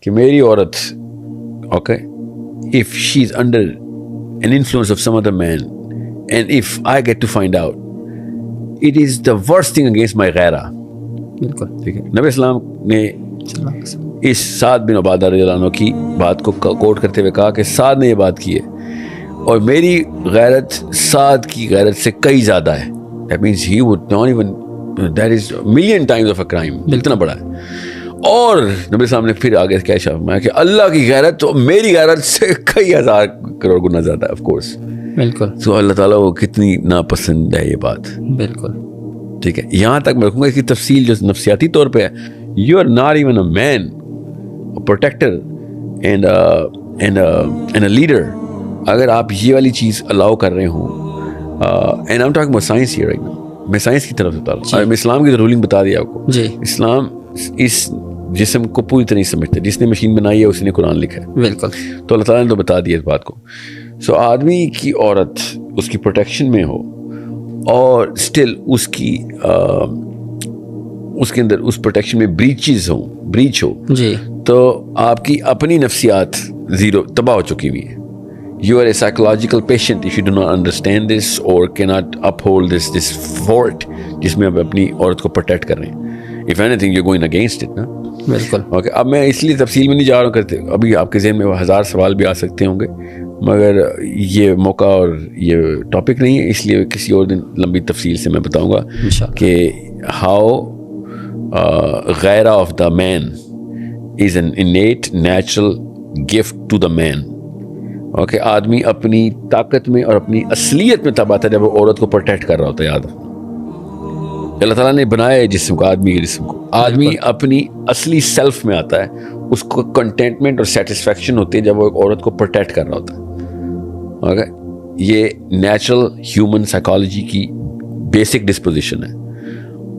کہ میری عورت okay if she's under an influence of some other man and if I get to find out, it is the worst thing against my غیرہ. بالکل ٹھیک ہے. نبی اسلام نے اس سعد بن عبادہ رضی اللہ عنہ کی بات کو کوٹ کرتے ہوئے کہا کہ سعد نے یہ بات کی ہے اور میری غیرت سعد کی غیرت سے کئی زیادہ ہے. That means he would not even, that is a million times of a crime. اتنا بڑا ہے. اور نبی صاحب نے پھر آگے کیا فرمایا کہ اللہ کی غیرت تو میری غیرت سے کئی ہزار کروڑ گنا زیادہ ہے. آف کورس بالکل. تو اللہ تعالیٰ کو کتنی ناپسند ہے یہ بات. بالکل ٹھیک ہے. یہاں تک میں رکھوں گا اس کی تفصیل جو نفسیاتی طور پہ ہے. You are not even a man, a protector and a leader. اگر آپ یہ والی چیز الاؤ کر رہے ہوں, and I am talking about science here right now, میں سائنس کی طرف بتا رہا ہوں. میں اسلام کی رولنگ بتا دیا آپ کو. جی. اسلام اس جسم کو پوری طرح نہیں سمجھتا. جس نے مشین بنائی ہے اس نے قرآن لکھا ہے. بالکل. تو اللہ تعالیٰ نے تو بتا دیا اس بات کو. سو آدمی کی عورت اس کی پروٹیکشن میں ہو اور اسٹل اس کی اس کے اندر اس پروٹیکشن میں بریچ ہو جی, تو آپ کی اپنی نفسیات زیرو تباہ ہو چکی ہوئی ہے. You are a psychological patient if you do not understand this or cannot uphold this fort جس میں آپ اپنی عورت کو پروٹیکٹ کر رہے ہیں. If anything you're going against it نا. بالکل. اوکے. اب میں اس لیے تفصیل میں نہیں جا رہا ہوں کرتے, ابھی آپ کے ذہن میں 1000 سوال بھی آ سکتے ہوں گے, مگر یہ موقع اور یہ ٹاپک نہیں ہے, اس لیے کسی اور دن لمبی تفصیل سے میں بتاؤں گا کہ ہاؤ غیرہ of the man is an innate natural gift to the man. Okay. آدمی اپنی طاقت میں اور اپنی اصلیت میں تب آتا ہے جب وہ عورت کو پروٹیکٹ کر رہا ہوتا ہے. یاد رکھنا اللہ تعالیٰ نے بنایا ہے جسم کو, آدمی کے جسم کو. آدمی اپنی اصلی سیلف میں آتا ہے, اس کو کنٹینٹمنٹ اور سیٹسفیکشن ہوتی ہے جب وہ ایک عورت کو پروٹیکٹ کر رہا ہوتا ہے. اوکے. یہ نیچرل ہیومن سائیکالوجی کی بیسک ڈسپوزیشن ہے.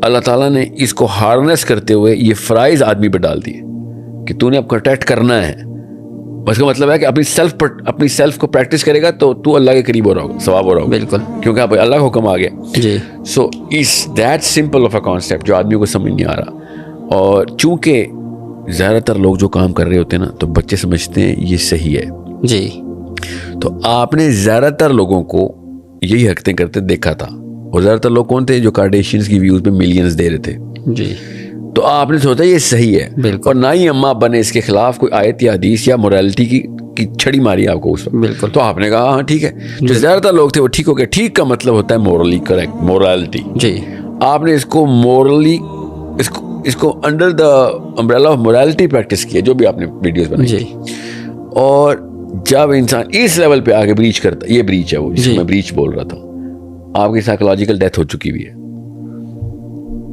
اللہ تعالیٰ نے اس کو ہارنس کرتے ہوئے یہ فرائض آدمی پہ ڈال دیے کہ تو نے اب پروٹیکٹ کرنا ہے. اس کا مطلب ہے کہ اپنی سیلف کو پریکٹس کرے گا تو اللہ کے قریب ہو رہا ہوگا, ثواب ہو رہا ہوگا. بالکل. کیونکہ اب اللہ کا حکم آ گیا. جی. So is that simple of a concept جو آدمیوں کو سمجھ نہیں آ رہا. اور چونکہ زیادہ تر لوگ جو کام کر رہے ہوتے ہیں نا, تو بچے سمجھتے ہیں یہ صحیح ہے. جی. تو آپ نے زیادہ تر لوگوں کو یہی حرکتیں کرتے دیکھا تھا, اور زیادہ تر لوگ کون تھے جو کارڈیشینز کی ویوز پہ ملینز دے رہے تھے. جی. تو آپ نے سوچا یہ صحیح ہے. بالکل. اور نہ ہی اماں بنے اس کے خلاف کوئی آیت یا حدیث یا موریلٹی کی چھڑی ماری آپ کو اس وقت. بالکل. تو آپ نے کہا ہاں ٹھیک ہے. جو زیادہ تر لوگ تھے وہ ٹھیک ہو گئے. ٹھیک کا مطلب ہوتا ہے مورلی کریکٹ, موریلٹی. جی. آپ نے اس کو مورلی اس کو under the umbrella of morality practice کیا, جو بھی آپ نے ویڈیوز بنائی. جی. اور جب انسان اس لیول پہ آگے بریچ کرتا, یہ بریچ ہے وہ جس میں بریچ بول رہا تھا, آپ کی سائیکولوجیکل ڈیتھ ہو چکی ہوئی ہے.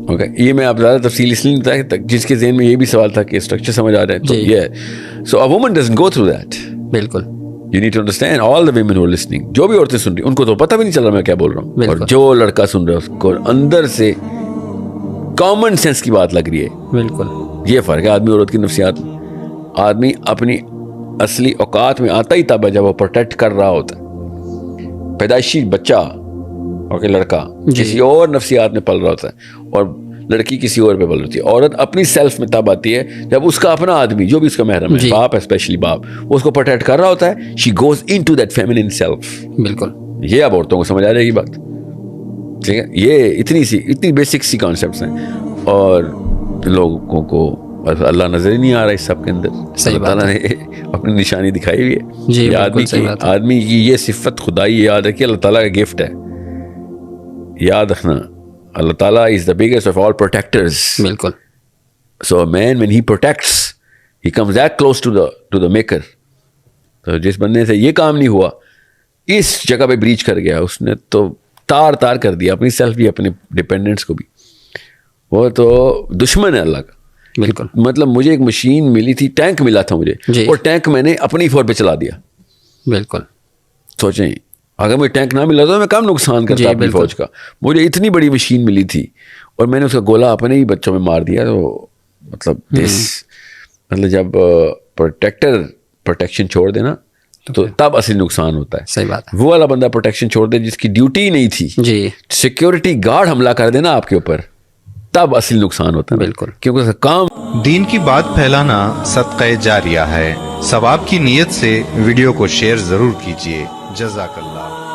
اوکے. یہ میں آپ زیادہ تفصیل اس لیے نہیں بتایا جس کے ذہن میں یہ بھی سوال تھا کہ اسٹرکچر سمجھ آ رہا ہے. تو یہ ہے. So a woman doesn't go through that. بالکل. You need to understand all the women who listening. جو بھی عورتیں سن رہی ان کو تو پتہ بھی نہیں چل رہا میں کیا بول رہا ہوں, اور جو لڑکا سن رہا ہے اس کو اندر سے کامن سینس کی بات لگ رہی ہے. بالکل. یہ فرق ہے آدمی عورت کی نفسیات میں. آدمی اپنی اصلی اوقات میں آتا ہی تب ہے جب وہ پروٹیکٹ کر رہا ہوتا ہے. پیدائشی بچہ اوکے لڑکا کسی اور نفسیات میں پل رہا ہوتا ہے, اور لڑکی کسی اور پہ پل رہی ہے. عورت اپنی سیلف میں تب آتی ہے جب اس کا اپنا آدمی جو بھی اس کا محرم ہے, باپ ہے اسپیشلی باپ, وہ اس کو پروٹیکٹ کر رہا ہوتا ہے. She goes into that feminine self. بالکل. یہ اب عورتوں کو سمجھ آ جائے گی بات. ٹھیک ہے. یہ اتنی بیسک سی کانسیپٹس ہیں, اور لوگوں کو اللہ نظر ہی نہیں آ رہا اس سب کے اندر. اللہ تعالیٰ نے اپنی نشانی دکھائی ہوئی ہے. آدمی کی یہ صفت خدائی یاد رکھیے, اللہ تعالیٰ کا گفٹ ہے. یاد رکھنا اللہ تعالیٰ is the biggest of all protectors. بالکل. So a man when he protects, he comes that close to the maker. تو جس بندے سے یہ کام نہیں ہوا, اس جگہ پہ بریچ کر گیا, اس نے تو تار کر دیا اپنی سیلف بھی, اپنے ڈپینڈنٹس کو بھی. وہ تو دشمن ہے اللہ کا. بالکل. مطلب مجھے ایک مشین ملی تھی, ٹینک ملا تھا مجھے, اور ٹینک میں نے اپنی فور پہ چلا دیا. بالکل. سوچیں اگر مجھے ٹینک نہ ملا تو میں کم نقصان کرتا اپنی فوج کا. مجھے اتنی بڑی مشین ملی تھی اور میں نے اس کا گولا اپنے ہی بچوں میں مار دیا. تو مطلب جب پروٹیکشن چھوڑ دینا تو تب اصلی نقصان ہوتا ہے. صحیح بات. وہ والا بندہ پروٹیکشن چھوڑ دے جس کی ڈیوٹی ہی نہیں تھی. جی. سیکیورٹی گارڈ حملہ کر دینا آپ کے اوپر, تب اصل نقصان ہوتا ہے. بالکل. کیونکہ کام دین کی بات پھیلانا صدقہ جاریہ ہے. ثواب کی نیت سے ویڈیو کو شیئر ضرور کیجیے. جزاک اللہ.